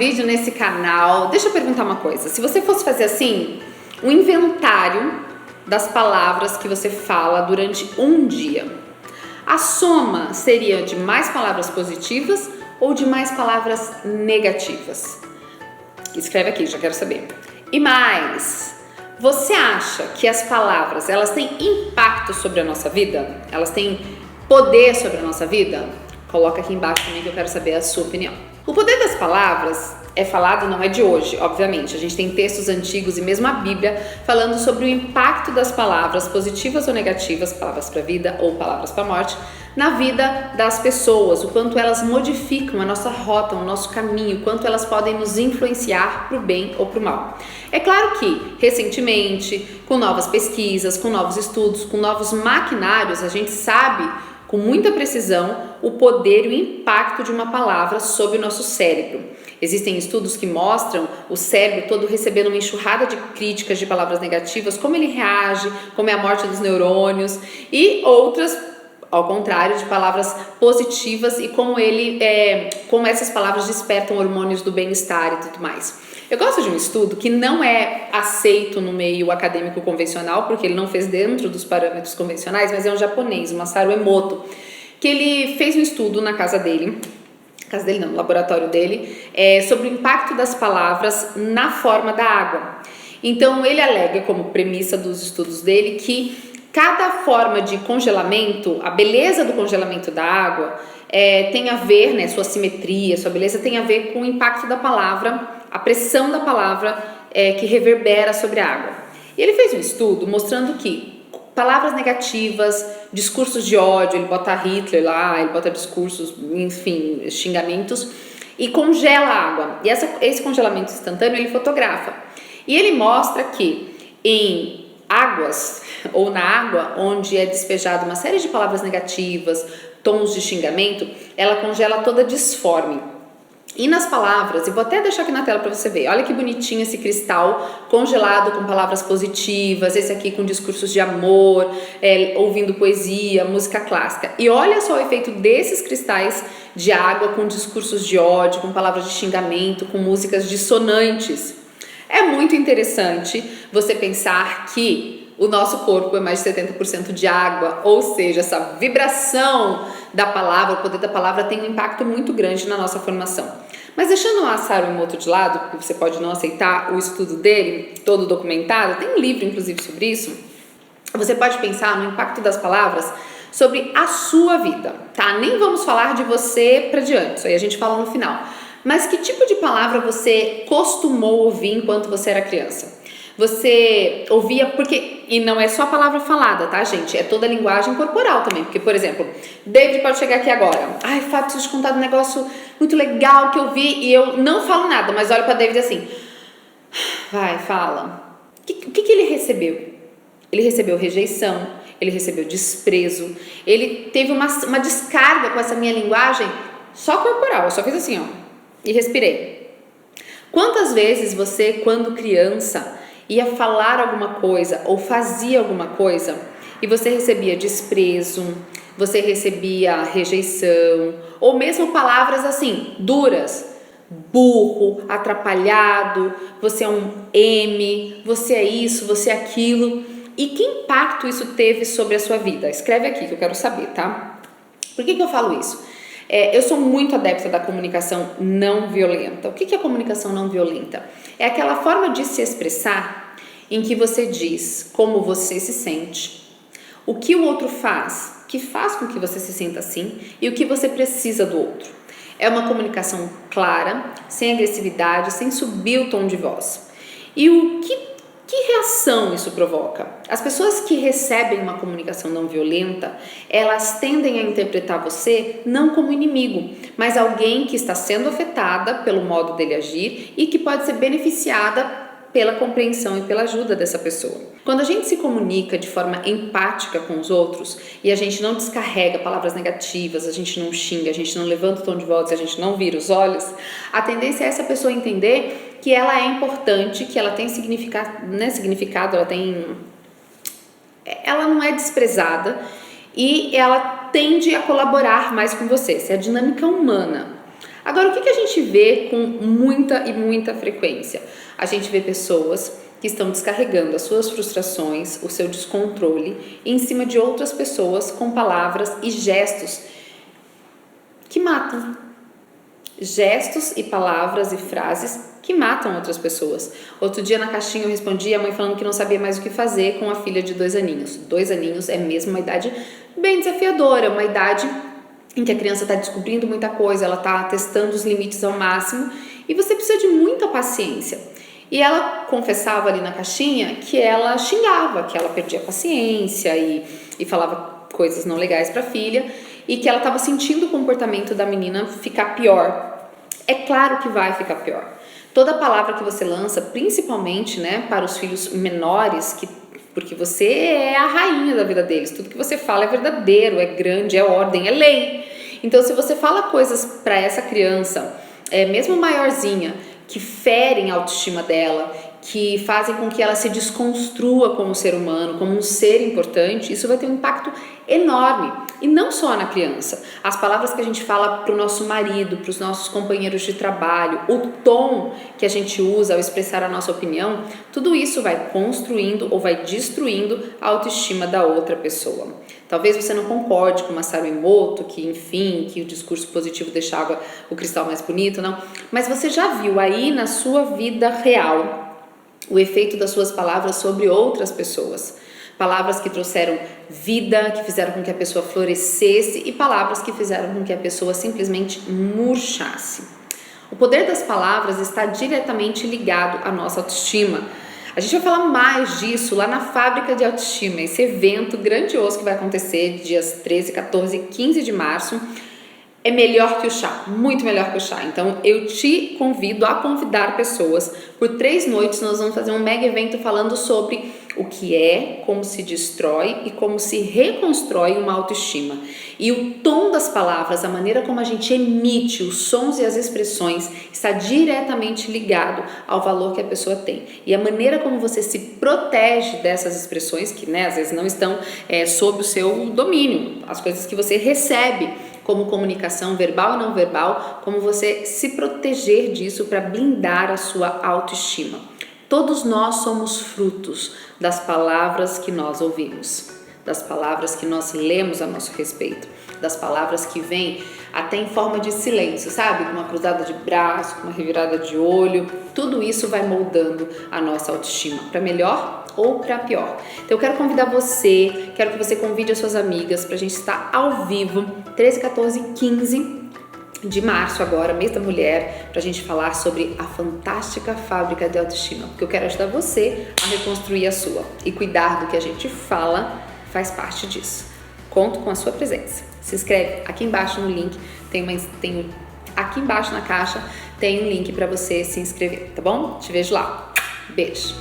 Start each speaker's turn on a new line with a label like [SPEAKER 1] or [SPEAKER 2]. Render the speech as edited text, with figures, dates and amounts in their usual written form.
[SPEAKER 1] vídeo nesse canal. Deixa eu perguntar uma coisa. Se você fosse fazer assim, um inventário das palavras que você fala durante um dia, a soma seria de mais palavras positivas ou de mais palavras negativas? Escreve aqui, já quero saber. E mais, você acha que as palavras, elas têm impacto sobre a nossa vida? Elas têm poder sobre a nossa vida? Coloca aqui embaixo também que eu quero saber a sua opinião. O poder das palavras é falado, não é de hoje, obviamente. A gente tem textos antigos e mesmo a Bíblia falando sobre o impacto das palavras, positivas ou negativas, palavras para a vida ou palavras para a morte, na vida das pessoas, o quanto elas modificam a nossa rota, o nosso caminho, o quanto elas podem nos influenciar para o bem ou para o mal. É claro que, recentemente, com novas pesquisas, com novos estudos, com novos maquinários, a gente sabe com muita precisão o poder e o impacto de uma palavra sobre o nosso cérebro. Existem estudos que mostram o cérebro todo recebendo uma enxurrada de críticas de palavras negativas, como ele reage, como é a morte dos neurônios, e outras, ao contrário, de palavras positivas e como essas palavras despertam hormônios do bem-estar e tudo mais. Eu gosto de um estudo que não é aceito no meio acadêmico convencional, porque ele não fez dentro dos parâmetros convencionais, mas é um japonês, o Masaru Emoto, que ele fez um estudo na casa dele, no laboratório dele, sobre o impacto das palavras na forma da água. Então ele alega como premissa dos estudos dele que cada forma de congelamento, a beleza do congelamento da água tem a ver, né, sua simetria, sua beleza tem a ver com o impacto da palavra, a pressão da palavra que reverbera sobre a água. E ele fez um estudo mostrando que palavras negativas, discursos de ódio, ele bota Hitler lá, ele bota discursos, enfim, xingamentos, e congela a água. E esse congelamento instantâneo ele fotografa. E ele mostra que em águas ou na água onde é despejada uma série de palavras negativas, tons de xingamento, ela congela toda disforme. E nas palavras, eu vou até deixar aqui na tela para você ver, olha que bonitinho esse cristal congelado com palavras positivas, esse aqui com discursos de amor, ouvindo poesia, música clássica. E olha só o efeito desses cristais de água com discursos de ódio, com palavras de xingamento, com músicas dissonantes. É muito interessante você pensar que o nosso corpo é mais de 70% de água, ou seja, essa vibração da palavra, o poder da palavra tem um impacto muito grande na nossa formação. Mas deixando o Masaru Emoto de lado, porque você pode não aceitar o estudo dele, todo documentado, tem um livro inclusive sobre isso, você pode pensar no impacto das palavras sobre a sua vida, tá? Nem vamos falar de você para diante, isso aí a gente fala no final. Mas que tipo de palavra você costumou ouvir enquanto você era criança? Você ouvia, porque, e não é só a palavra falada, tá, gente? É toda a linguagem corporal também. Porque, por exemplo, David pode chegar aqui agora. Ai, Fábio, preciso te contar um negócio muito legal que eu vi e eu não falo nada, mas olho pra David assim. Vai, fala. O que ele recebeu? Ele recebeu rejeição, ele recebeu desprezo, ele teve uma descarga com essa minha linguagem só corporal. Eu só fiz assim, ó, e respirei. Quantas vezes você, quando criança, ia falar alguma coisa ou fazia alguma coisa e você recebia desprezo, você recebia rejeição ou mesmo palavras assim, duras, burro, atrapalhado, você é um M, você é isso, você é aquilo. E que impacto isso teve sobre a sua vida? Escreve aqui que eu quero saber, tá? Por que eu falo isso? Eu sou muito adepta da comunicação não violenta. O que é comunicação não violenta? É aquela forma de se expressar em que você diz como você se sente, o que o outro faz, que faz com que você se sinta assim e o que você precisa do outro. É uma comunicação clara, sem agressividade, sem subir o tom de voz. E que reação isso provoca? As pessoas que recebem uma comunicação não violenta, elas tendem a interpretar você não como inimigo, mas alguém que está sendo afetada pelo modo dele agir e que pode ser beneficiada pela compreensão e pela ajuda dessa pessoa. Quando a gente se comunica de forma empática com os outros e a gente não descarrega palavras negativas, a gente não xinga, a gente não levanta o tom de voz, a gente não vira os olhos, a tendência é essa pessoa entender que ela é importante, que ela tem significado, ela não é desprezada e ela tende a colaborar mais com você. Essa é a dinâmica humana. Agora, o que a gente vê com muita frequência? A gente vê pessoas que estão descarregando as suas frustrações, o seu descontrole em cima de outras pessoas com palavras e gestos que matam. Gestos e palavras e frases que matam outras pessoas. Outro dia na caixinha eu respondi a mãe falando que não sabia mais o que fazer com a filha de 2 aninhos. 2 aninhos é mesmo uma idade bem desafiadora, uma idade em que a criança está descobrindo muita coisa, ela está testando os limites ao máximo e você precisa de muita paciência. E ela confessava ali na caixinha que ela xingava, que ela perdia a paciência e falava coisas não legais para a filha e que ela estava sentindo o comportamento da menina ficar pior. É claro que vai ficar pior. Toda palavra que você lança, principalmente, né, para os filhos menores, porque você é a rainha da vida deles, tudo que você fala é verdadeiro, é grande, é ordem, é lei. Então, se você fala coisas para essa criança, mesmo maiorzinha, que ferem a autoestima dela, que fazem com que ela se desconstrua como ser humano, como um ser importante, isso vai ter um impacto enorme. E não só na criança. As palavras que a gente fala para o nosso marido, para os nossos companheiros de trabalho, o tom que a gente usa ao expressar a nossa opinião, tudo isso vai construindo ou vai destruindo a autoestima da outra pessoa. Talvez você não concorde com Masaru Emoto, que o discurso positivo deixava o cristal mais bonito, não. Mas você já viu aí na sua vida real o efeito das suas palavras sobre outras pessoas. Palavras que trouxeram vida, que fizeram com que a pessoa florescesse e palavras que fizeram com que a pessoa simplesmente murchasse. O poder das palavras está diretamente ligado à nossa autoestima. A gente vai falar mais disso lá na Fábrica de Autoestima, esse evento grandioso que vai acontecer dias 13, 14 e 15 de março. É melhor que o chá, muito melhor que o chá. Então eu te convido a convidar pessoas. Por 3 noites nós vamos fazer um mega evento falando sobre o que é, como se destrói e como se reconstrói uma autoestima. E o tom das palavras, a maneira como a gente emite os sons e as expressões está diretamente ligado ao valor que a pessoa tem. E a maneira como você se protege dessas expressões, que às vezes não estão sob o seu domínio, as coisas que você recebe como comunicação verbal e não verbal, como você se proteger disso para blindar a sua autoestima. Todos nós somos frutos das palavras que nós ouvimos, das palavras que nós lemos a nosso respeito, das palavras que vêm até em forma de silêncio, sabe? Com uma cruzada de braço, com uma revirada de olho, tudo isso vai moldando a nossa autoestima, para melhor ou para pior. Então eu quero convidar você, quero que você convide as suas amigas para a gente estar ao vivo, 13, 14 e 15 de março agora, mês da mulher, pra gente falar sobre a fantástica fábrica de autoestima, porque eu quero ajudar você a reconstruir a sua e cuidar do que a gente fala faz parte disso. Conto com a sua presença. Se inscreve aqui embaixo no link, aqui embaixo na caixa tem um link para você se inscrever, tá bom? Te vejo lá. Beijo.